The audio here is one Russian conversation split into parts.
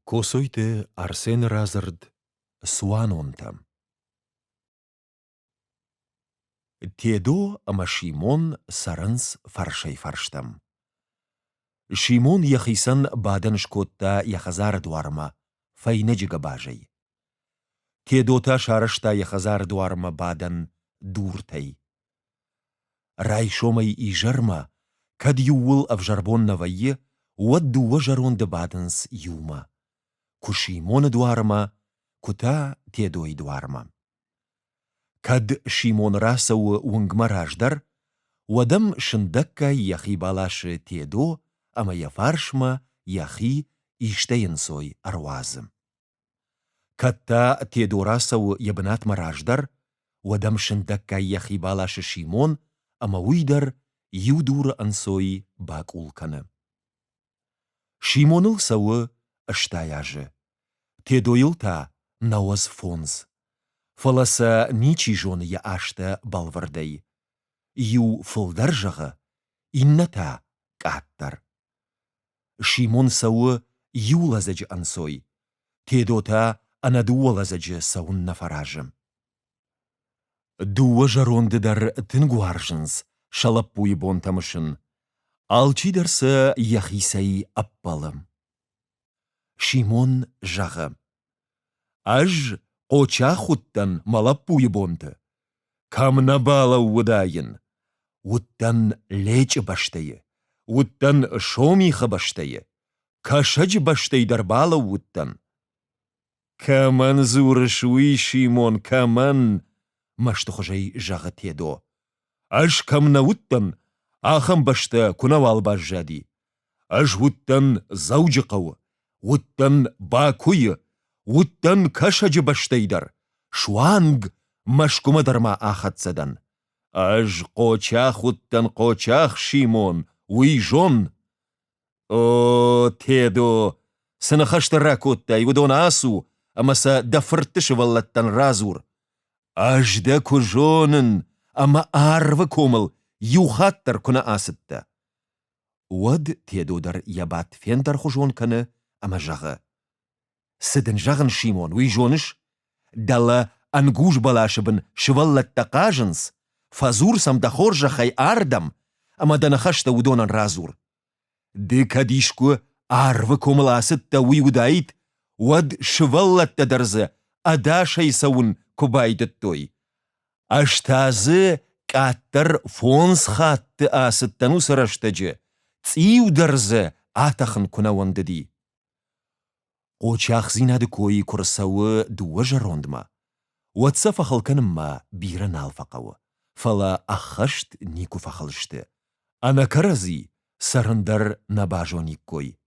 Косойте Арсен Разырд Суанонта. Тедо ама Шимон сарынс фаршай фарштам. Шимон яхисан бадан шкотта яхазар дуарма, файнеджига бажай. Тедота шарышта яхазар дуарма бадан дуртай. Рай шомай и жарма, кад юул авжарбон навае, уадду важарон де баданс юма. Ку Шимон дуарма, кута Тедой дуарма. Кад Шимон расау унгмараждар, уадам шындакка яхи балашы Тедо, ама яфаршма яхи иштейнсой арвазым. Катта Тедо расау ябнат мараждар, уадам шындакка яхи балашы Шимон, ама уйдар юдур ансой бак улканы. Шимоныл сауы ыштаяжы. Тедойлта науаз фонз. Фаласа ничи жон я ашта балвардай. Ю фылдаржығы инната каттар. Шимон сауы юлазаджы ансой. Тедота анадуалазаджы саун нафаражым. Дуа жарондыдар тынгуаржынз, шалаппуй бонтамышын. Алчидарсы яхисай аппалым. Шимон жағы. Аж қоча хуттан малаппуй бонты. Камна бала уыдайын. Уттан лечі баштайы. Уттан шомиха баштайы. Кашач баштайдар бала уттан. Каман зурышуй, Шимон, каман. Маштухажай жағы Тедо. Аж камна уттан ахам башта кунавал бажжади. Аж уттан заужықауы. Уттан бакуйы. Уттан кашач баштайдар. Шуанг машкумадарма ахатсадан. Аж қочах уттан қочах, Шимон, уйжон. О, Тедо, сынахаштарак уттай удон асу, амаса дафыртышы валлаттан разур. Аж да кужонын, ама арвы комыл, юхаттар куна асытта. Уад Тедодар ябат фендар хужонканы, ама жағы. Сыдын жағын, Шимон, уйжоныш, дала ангуш балашыбын шываллатта кажынс, фазур самдахор жахай ардам, ама данахашта удонан разур. Ды кадишку арвы комыл асытта уйудайт, уад шываллатта дарзы, адашай сауын кубайдыт той. Аштазы каттар фонс хатты асыттану сараштаджы, циударзы атахын кунавандыди. Қочақ зинады койы курсауы дуа жарондма. Уатса фахалканымма биран алфақауы. Фала ахашт нику фахалышты. Ана карази сарындар набажоник кой.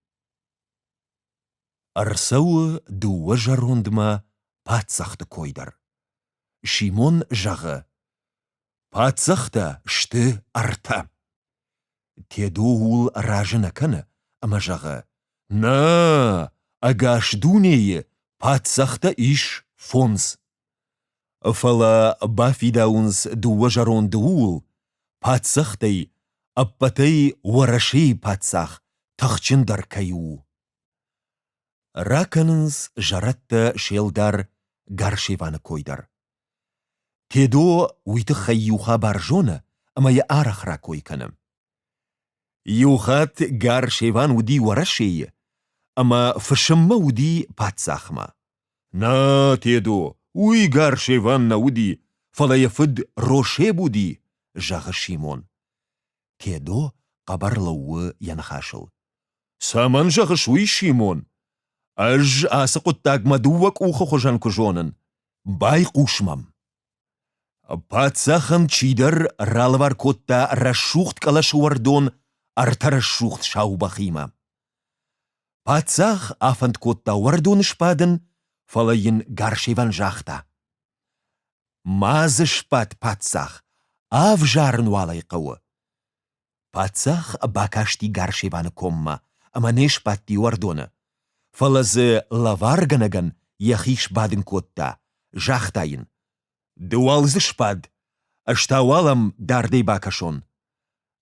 Арсауы дуа жарондма патсақты койдар. Шимон жағы. Патсақта шты арта. Тедо ул ражына каны, ама жағы. На, агаш дунее патсақта иш фонз. Фала бафидаунс дуа жаронды ул, патсақтай, аппатай уарашей патсақ, тақчындар каю. Раканынс жаратта шелдар гаршеваны койдар. Тедо уйты хайюха баржона, ама я арахра койканым. Юхат гаршеван уди уарашей, ама фышымма уди патсақма. На, Тедо, уй гаршеван на уди, фалаяфыд роше буди, жағы Шимон. Тедо қабарлауы янхашыл. Саман жағы шуй, Шимон. Аж асы құттагма дуак ухы хожан күжонын. Бай қушмам. Патсахын чидар ралвар котта рашухт калашуардон арта рашухт шаубахима. Патсах афант котта уардон шпадын, фалайын гаршеван жақта. Мазы шпад патсах, ав жарын валай қауы. Патсах бакашти гаршеваны комма, ама не шпадти уардоны. Фалазы лаварганаган яхиш бадын котта, жақтайын. Дуалзы шпад, аштауалам дардей бакашон.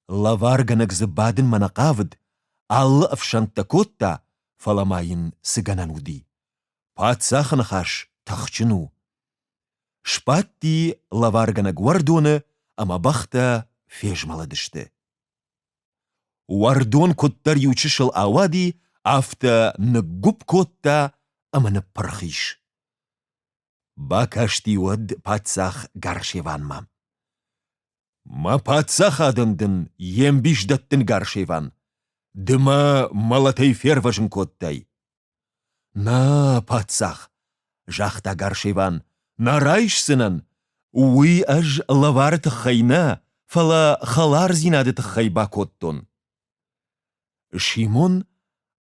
Лаварганагзы бадын манақавыд, аллы афшантта котта, фаламайын сыганануди. Патсахын хаш тахчыну. Шпатти лаваргана гвардоны, ама бахта фежмала дышты. Вардон коттар ючышыл авади, афта наггуб котта, ама напархиш. Бакашти вад патсах гаршеванма. Ма патсах адымдын ембиш даттын гаршеван. Дыма малатай ферважын коттай. На, патсах, жахта гаршеван, нарайшсынын, уй аж лавар тахайна, фала халар зинады тахайба коттон. Шимон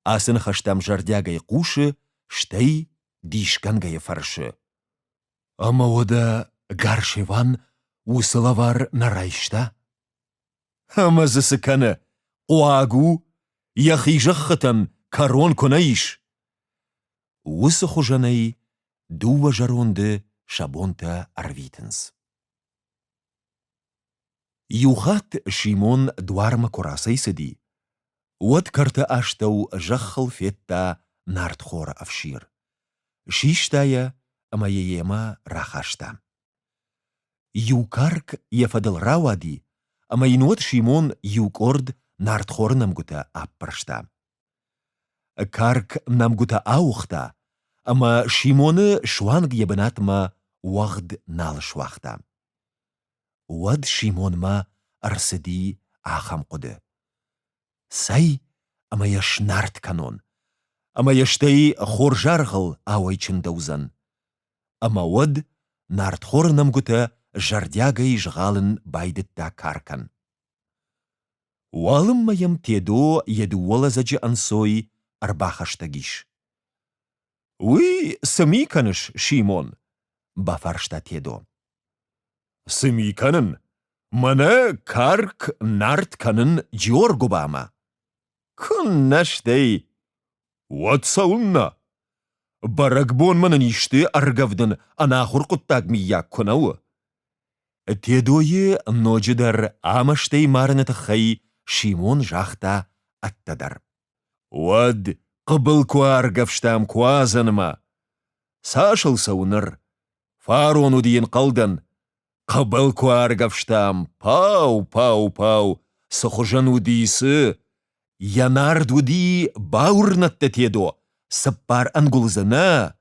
асын хаштам жардягай кушы, штай дишкангай фаршы. Ама ода гаршеван усы лавар нарайшта. Ама засыканы, қуагу, яхижахытын карон конаиш. Усы хужанай дува жаронды шабонта арвитынс. Юхат Шимон дуарма корасай сыди. Вот карта аштау жаххал фетта нартхора авшир. Шиштая, ама еема рахашта. Юкарк ефадыл рауади, ама инуот Шимон юкорд нартхор намгута аппаршта. Карк намгута аухта, ама Шимоны шуанг ебанатма уагд нал шуахта. Уад Шимонма арсыди ахам куды. Сай, ама яш нарт канон, ама яштай хоржарғыл ауайчын даузан. Ама уад нартхор намгута жардягай жғалын байдытта каркан. Уалым маям тедо едуола заджи ансой арбахаштагиш. Уй, сами каныш, Шимон, бафаршта тедо. Сами канын, мана карк нарт канын жор губама. Күн наштей. Уат саунна. Баракбон манын ишты аргавдын анахур куттаг мияк кунауы. Тедойы ноджидар амаштей марыны тахай Шимон жахта аттадар. Уад қыбыл куаргавштам куазаныма. Сашыл сауныр. Фарону дейін қалдан. Қыбыл куаргавштам. Пау, пау, пау. Сахужану дейсі. Янарду ди баурнатта тедо. Саппар ангулзана.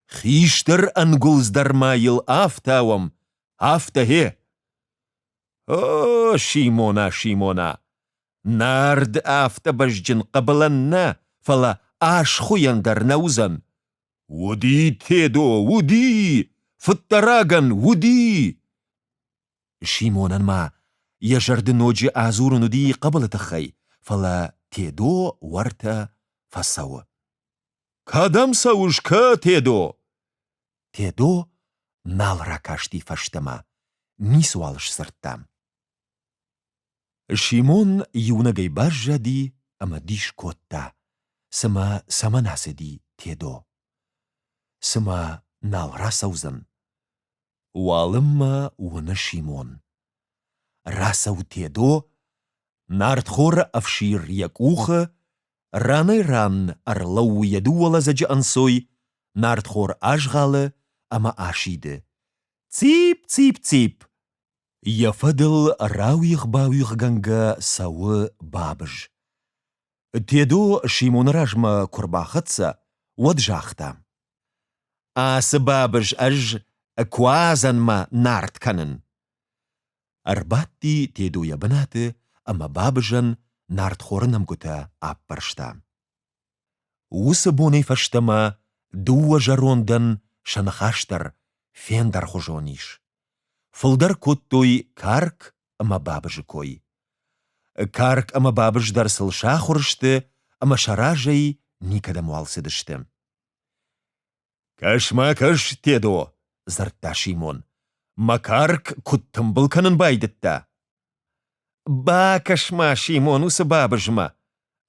Хиштыр ангулздармайыл афтауам. Афтахе. О, Шимона, Шимона. Нард афта бажджин қабыланна, фала аш хуяндар наузан. Уди, тедо, уди! Фыттараган, уди! Шимонан ма, яжарды ноджи азурын уди қабылатахай, фала тедо варта фасауы. Кадам сауышка, тедо! Тедо налра кашти фаштама, нису алыш сырттам. Шимон юнагай бажжади, ама диш котта, сама саманасыди тедо. Сама налра саузан. Уалымма уны Шимон. Расау тедо, нартхор авшир як ухы, раны ран арлау ядуала заджи ансой, нартхор ажғалы, ама ашиды. Цип, цип, цип. Яфадыл рауих бауих ганга сауы бабыж. Тедо Шимон ражма курбахатса, вот жахта. Асы бабыж аж куазанма нарт канын. Арбатти тедо ябанаты, ама бабыжан нарт хорынам гута аппаршта. Усы бонай фаштама дуа жарондан шанахаштар фендар хужониш. Фылдар коттой карк ама бабыжы кой. Карк ама бабыждар сылша хурышты, ама шаражай никада муалсыдышты. Кашма-каш, тедо, зартта Шимон. Макарк куттымбыл канын байдытта. Ба кашма, Шимон, усы бабыжма,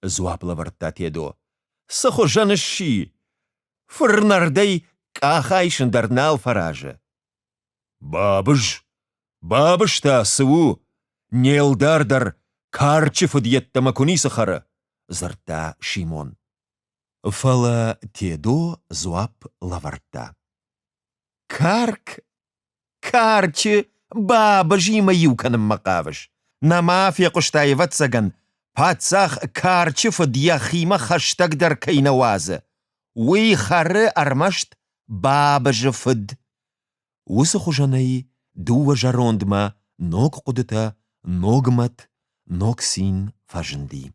зуапла вартта тедо. Сахожаны ши. Фырнардай кахайшындар нал фаражы. Бабыж, бабыжта сыву, нелдардар карчы фыдьетта макуни сахары, зартта Шимон. Фала тедо зуап лавартта. Карк, карчы, баба жима юканым макавыш. На мафия куштаи ватсаган, пацах карчы фадьяхима хаштагдар кайнавазы. Уи хары армашт баба жы фыд. Усы хужанай дува жарондма, ног кудыта, ногмат, ног син фажынди.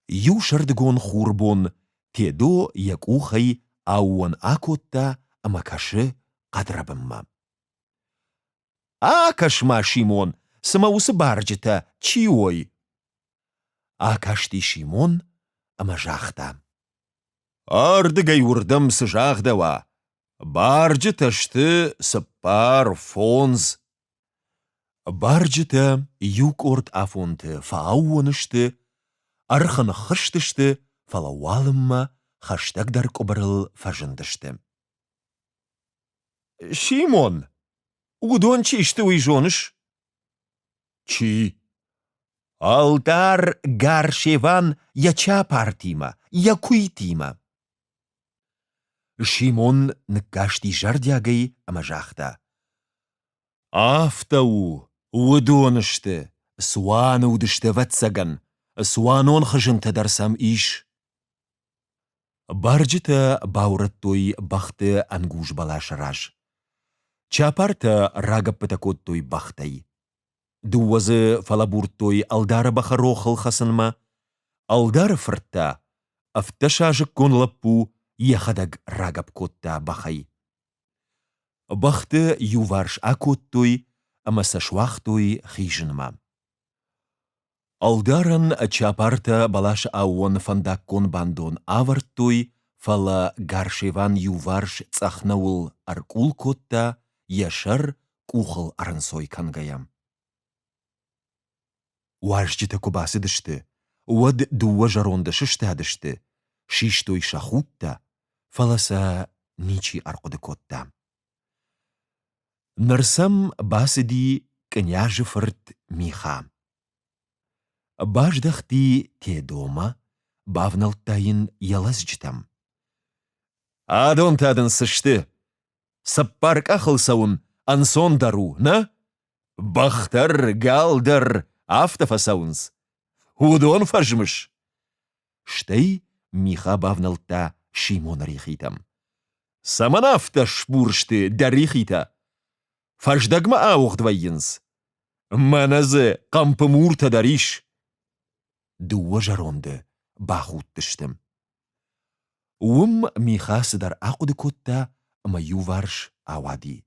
Ю шардгон хурбон, тедо як ухай ауан акотта амакашы қадрабымма. Акашма Шимон, самаусы баржыта, чиой. Акашти Шимон амажахта. Ардыгай урдым сыжахдава. Баржыташты сыппар фонз. Баржыта юк орд афонты фауанышты, арханы хыштышты, фалауалымма хаштагдар кобарыл фажындышты. Шимон, удон чишты уйжоныш? Чи? Алдар гаршеван яча партима, якуйтима. Шимон ныкашти жардягай амажахта. Афтау, удонышты, суаны удышты ватсаган, суанон хыжынты дарсам иш. Баржыта баураттой бахты ангуш балаш раж. Чапарта рагаппытакоттой бахтай. Дуазы фалабурттой алдары бахарохыл хасынма, алдары фыртта, афташажык конлаппу ехадаг рагапкотта бахай. Бахты юварш акоттой, амасашвахтой хижынма. Алдаран чапарта балаш ауон фандаккон бандон аварттой, фала гаршеван юварш цахнаул аркул котта, яшар кухыл арансой кангаям. Уажжыта кубасы дышты, уад дуа жаронда шыштадышты, шиштой шахутта, фаласа ничи аркуды котта. Нарсам басыди княжы фырт миха. Баждахти те дома, бавналтайын ялазжытам. Адон тадын сышты, саппарк ахылсауын ансон дару, на? Бахтар, галдар, автофасауынс. Удон фажмыш. Штей миха бавналта Шимон рихитам. Саманафта шпуршты дарихита. Фаждагма аухдвайынс. Маназы кампымурта дариш. Дуа жаронды бахуттыштым. Уым миха сыдар ақуды котта, ама юварш авади.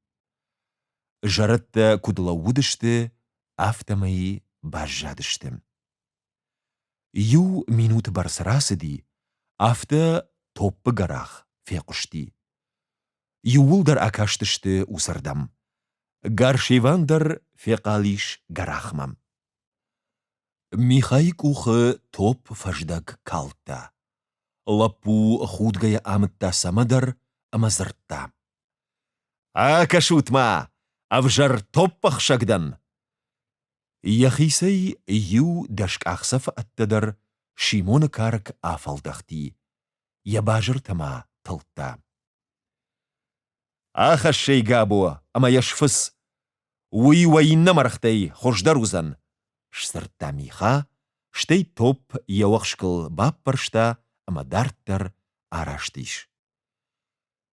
Жаратта кудыла удышты, автомайы бажжадыштым. Ю минут барсырасыди, авто топпы гарах феқушти. Юулдар акаштышты усардам. Гаршевандар феқалиш гарахмам. Михай кухы топ фаждаг калта. Лапу худгая амытта самадар амазыртта. Акашутма, авжар топпах шагдан. Яхисай ю дашкахсаф аттадар Шимон карк афалдахти. Ябажыр тама тылтта. Ахашшей габо, ама яшфыс. Уи вайынна марахтай хождар узан. Шсыртта миха, штей топ яуақшкыл баппаршта, ама дарттар араштиш.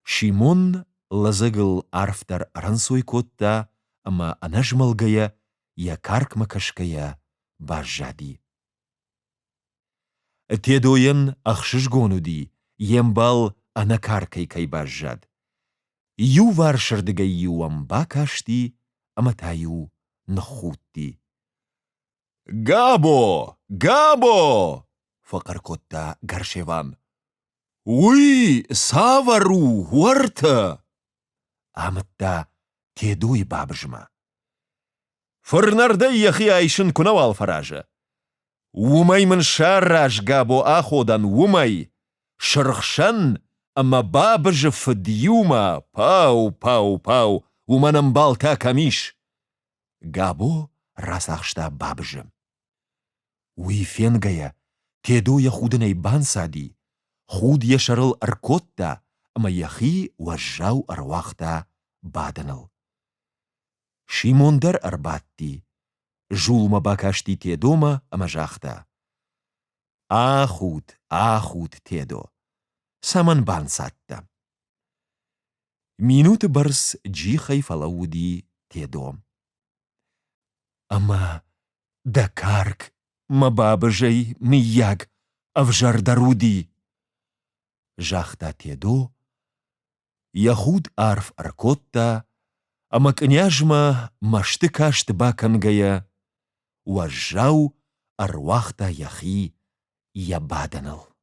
Шимон лазыгыл арфтар рансой котта, ама анажмалгая, я каркмакашкая бажжади. Тедоян ахшыш гонуди, ембал анакаркай кай бажжад. Ю варшырдыгай юам бакашти, ама таю нахутти. Габо! Габо! Фақаркотта гаршеван. Уи, савару, хуарта! Амытта тедуй бабжма. Фырнарда яхи айшын кунавал фаража. Умаймын шарраж габо аходан умай. Шырхшан, ама бабжы фыдюма, пау, пау, пау, уманам балта камиш. Габо расахшта бабжы. Уи фенгая, تێدۆ یەخودنەی بانسادی، خود یەشەڕڵ ئەرکۆتتا، ئەمە یەخی وەژاو ئەرواختا بادنڵ. شیمۆن دەر ئەرباتتی، ژوڵمە باکاشتی تێدۆمە ئەمە ژاختە. ئاخود تێدۆ، سەمەن بانساتتە. مینوت بەرس جیخەی فەڵەودی تێدۆم. ئەمە دەکارک مە بابژەی میەک ئەڤژەر دەرودی. ژاختا تێدۆ، یەخود ئارف ئەرکۆتتا، ئەمە کنیاژمە مەشتە کاشت باکەنگەیە، وەژاو ئەرواختا یەخی یە بادنڵ.